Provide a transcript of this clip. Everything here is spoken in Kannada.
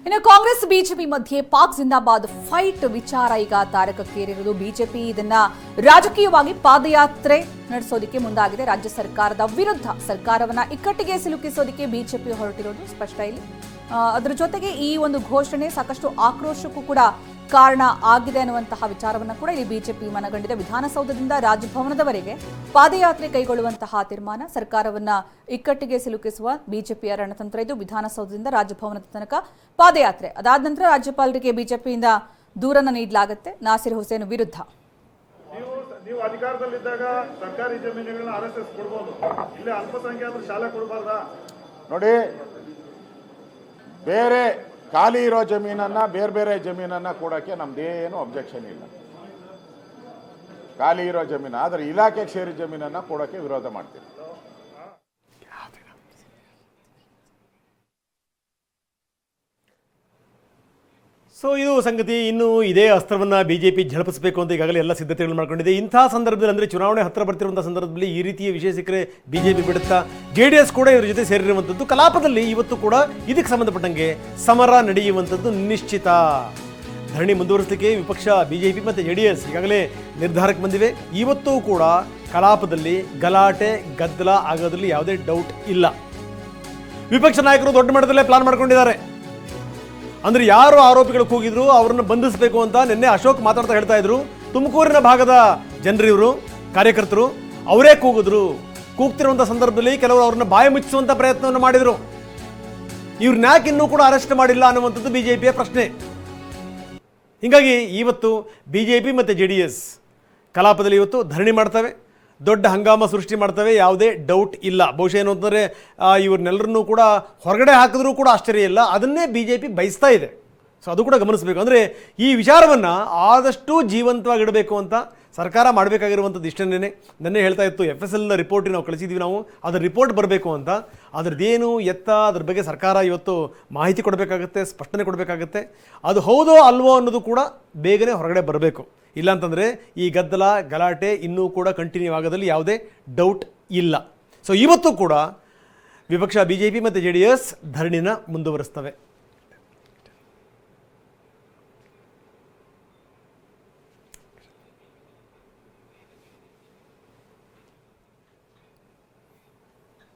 ಇನ್ನು ಕಾಂಗ್ರೆಸ್ ಬಿಜೆಪಿ ಮಧ್ಯೆ ಪಾಕ್ ಜಿಂದಾಬಾದ್ ಫೈಟ್ ವಿಚಾರ ಈಗ ತಾರಕಕ್ಕೇರಿರುವುದು. ಬಿಜೆಪಿ ಇದನ್ನ ರಾಜಕೀಯವಾಗಿ ಪಾದಯಾತ್ರೆ ನಡೆಸೋದಕ್ಕೆ ಮುಂದಾಗಿದೆ. ರಾಜ್ಯ ಸರ್ಕಾರದ ವಿರುದ್ಧ ಸರ್ಕಾರವನ್ನ ಇಕ್ಕಟ್ಟಿಗೆ ಸಿಲುಕಿಸೋದಕ್ಕೆ ಬಿಜೆಪಿ ಹೊರಟಿರೋದು ಸ್ಪಷ್ಟ ಇಲ್ಲಿ. ಅದರ ಜೊತೆಗೆ ಈ ಒಂದು ಘೋಷಣೆ ಸಾಕಷ್ಟು ಆಕ್ರೋಶಕ್ಕೂ ಕೂಡ ಕಾರಣ ಆಗಿದೆ ಅನ್ನುವಂತಹ ವಿಚಾರವನ್ನು ಕೂಡ ಇಲ್ಲಿ ಬಿಜೆಪಿ ಮನಗಂಡಿದೆ. ವಿಧಾನಸೌಧದಿಂದ ರಾಜಭವನದವರೆಗೆ ಪಾದಯಾತ್ರೆ ಕೈಗೊಳ್ಳುವಂತಹ ತೀರ್ಮಾನ, ಸರ್ಕಾರವನ್ನ ಇಕ್ಕಟ್ಟಿಗೆ ಸಿಲುಕಿಸುವ ಬಿಜೆಪಿಯ ರಣತಂತ್ರ ಇದು. ವಿಧಾನಸೌಧದಿಂದ ರಾಜಭವನದ ತನಕ ಪಾದಯಾತ್ರೆ, ಅದಾದ ನಂತರ ರಾಜ್ಯಪಾಲರಿಗೆ ಬಿಜೆಪಿಯಿಂದ ದೂರನ್ನು ನೀಡಲಾಗುತ್ತೆ ನಾಸಿರ್ ಹುಸೇನ್ ವಿರುದ್ಧ. ನೀವು ಅಧಿಕಾರದಲ್ಲಿದ್ದಾಗ ಸರ್ಕಾರಿ ಜಮೀನುಗಳನ್ನ ಆರ್ಎಸ್ಎಸ್ ಕೊಡಬಹುದು, ಇಲ್ಲಿ ಅಲ್ಪಸಂಖ್ಯಾತರು ಶಾಲೆ ಕೊಡಬಾರ್ದಾ? ನೋಡಿ, ಬೇರೆ ಖಾಲಿ ಇರೋ ಜಮೀನನ್ನ ಬೇರೆ ಜಮೀನನ್ನ ಕೊಡೋಕ್ಕೆ ನಮ್ದೇನು ಅಬ್ಜೆಕ್ಷನ್ ಇಲ್ಲ. ಖಾಲಿ ಇರೋ ಜಮೀನು ಆದರೆ ಇಲಾಖೆಗೆ ಸೇರಿ ಜಮೀನನ್ನ ಕೊಡೋಕ್ಕೆ ವಿರೋಧ ಮಾಡ್ತೀವಿ. ಸೊ ಇದು ಸಂಗತಿ. ಇನ್ನು ಇದೇ ಅಸ್ತ್ರವನ್ನು ಬಿಜೆಪಿ ಝಳಪಿಸಬೇಕು ಅಂತ ಈಗಾಗಲೇ ಎಲ್ಲ ಸಿದ್ಧತೆಗಳು ಮಾಡ್ಕೊಂಡಿದೆ. ಇಂಥ ಸಂದರ್ಭದಲ್ಲಿ ಅಂದರೆ ಚುನಾವಣೆ ಹತ್ತಿರ ಬರ್ತಿರುವಂಥ ಸಂದರ್ಭದಲ್ಲಿ ಈ ರೀತಿಯ ವಿಷಯ ಸಿಕ್ಕರೆ ಬಿಜೆಪಿ ಬಿಡುತ್ತಾ? JDS ಕೂಡ ಇದ್ರ ಜೊತೆ ಸೇರಿರುವಂಥದ್ದು. ಕಲಾಪದಲ್ಲಿ ಇವತ್ತು ಕೂಡ ಇದಕ್ಕೆ ಸಂಬಂಧಪಟ್ಟಂಗೆ ಸಮರ ನಡೆಯುವಂಥದ್ದು ನಿಶ್ಚಿತ. ಧರಣಿ ಮುಂದುವರಿಸಲಿಕ್ಕೆ ವಿಪಕ್ಷ ಬಿಜೆಪಿ ಮತ್ತು JDS ಈಗಾಗಲೇ ನಿರ್ಧಾರಕ್ಕೆ ಬಂದಿವೆ. ಇವತ್ತೂ ಕೂಡ ಕಲಾಪದಲ್ಲಿ ಗಲಾಟೆ ಗದ್ದಲ ಆಗೋದ್ರಲ್ಲಿ ಯಾವುದೇ ಡೌಟ್ ಇಲ್ಲ. ವಿಪಕ್ಷ ನಾಯಕರು ದೊಡ್ಡ ಮಟ್ಟದಲ್ಲೇ ಪ್ಲಾನ್ ಮಾಡ್ಕೊಂಡಿದ್ದಾರೆ. ಅಂದರೆ ಯಾರು ಆರೋಪಿಗಳು ಕೂಗಿದ್ರು ಅವ್ರನ್ನ ಬಂಧಿಸಬೇಕು ಅಂತ ನಿನ್ನೆ ಅಶೋಕ್ ಮಾತಾಡ್ತಾ ಹೇಳ್ತಾ ಇದ್ರು. ತುಮಕೂರಿನ ಭಾಗದ ಜನರು, ಇವರು ಕಾರ್ಯಕರ್ತರು ಅವರೇ ಕೂಗ್ತಿರುವಂಥ ಸಂದರ್ಭದಲ್ಲಿ ಕೆಲವರು ಅವ್ರನ್ನ ಬಾಯಿ ಮುಚ್ಚಿಸುವಂಥ ಪ್ರಯತ್ನವನ್ನು ಮಾಡಿದರು. ಇವ್ರನ್ನ ಯಾಕೆ ಇನ್ನೂ ಕೂಡ ಅರೆಸ್ಟ್ ಮಾಡಿಲ್ಲ ಅನ್ನುವಂಥದ್ದು ಬಿಜೆಪಿಯ ಪ್ರಶ್ನೆ. ಹೀಗಾಗಿ ಇವತ್ತು ಬಿಜೆಪಿ ಮತ್ತು JDS ಕಲಾಪದಲ್ಲಿ ಇವತ್ತು ಧರಣಿ ಮಾಡ್ತವೆ, ದೊಡ್ಡ ಹಂಗಾಮ ಸೃಷ್ಟಿ ಮಾಡ್ತವೆ, ಯಾವುದೇ ಡೌಟ್ ಇಲ್ಲ. ಬಹುಶಃ ಏನು ಅಂತಂದರೆ ಇವ್ರನ್ನೆಲ್ಲರನ್ನೂ ಕೂಡ ಹೊರಗಡೆ ಹಾಕಿದ್ರೂ ಕೂಡ ಆಶ್ಚರ್ಯ ಇಲ್ಲ. ಅದನ್ನೇ ಬಿಜೆಪಿ ಬಯಸ್ತಾ ಇದೆ. ಸೊ ಅದು ಕೂಡ ಗಮನಿಸಬೇಕು. ಅಂದರೆ ಈ ವಿಚಾರವನ್ನು ಆದಷ್ಟು ಜೀವಂತವಾಗಿಡಬೇಕು ಅಂತ ಸರ್ಕಾರ ಮಾಡಬೇಕಾಗಿರುವಂಥದ್ದು ಇಷ್ಟನ್ನೇ. ನೆನ್ನೆ ಹೇಳ್ತಾ ಇತ್ತು FSL ರಿಪೋರ್ಟ್ ನಾವು ಕಳಿಸಿದ್ದೀವಿ, ನಾವು ಅದರ ರಿಪೋರ್ಟ್ ಬರಬೇಕು ಅಂತ. ಅದ್ರದ್ದೇನು ಎತ್ತ ಅದ್ರ ಬಗ್ಗೆ ಸರ್ಕಾರ ಇವತ್ತು ಮಾಹಿತಿ ಕೊಡಬೇಕಾಗತ್ತೆ, ಸ್ಪಷ್ಟನೆ ಕೊಡಬೇಕಾಗತ್ತೆ. ಅದು ಹೌದೋ ಅಲ್ವೋ ಅನ್ನೋದು ಕೂಡ ಬೇಗನೆ ಹೊರಗಡೆ ಬರಬೇಕು. ಇಲ್ಲಾಂತಂದರೆ ಈ ಗದ್ದಲ ಗಲಾಟೆ ಇನ್ನೂ ಕೂಡ ಕಂಟಿನ್ಯೂ ಆಗೋದ್ರಲ್ಲಿ ಯಾವುದೇ ಡೌಟ್ ಇಲ್ಲ. ಸೊ ಇವತ್ತು ಕೂಡ ವಿಪಕ್ಷ ಬಿಜೆಪಿ ಮತ್ತು JDS ಧರಣಿನ ಮುಂದುವರಿಸ್ತವೆ.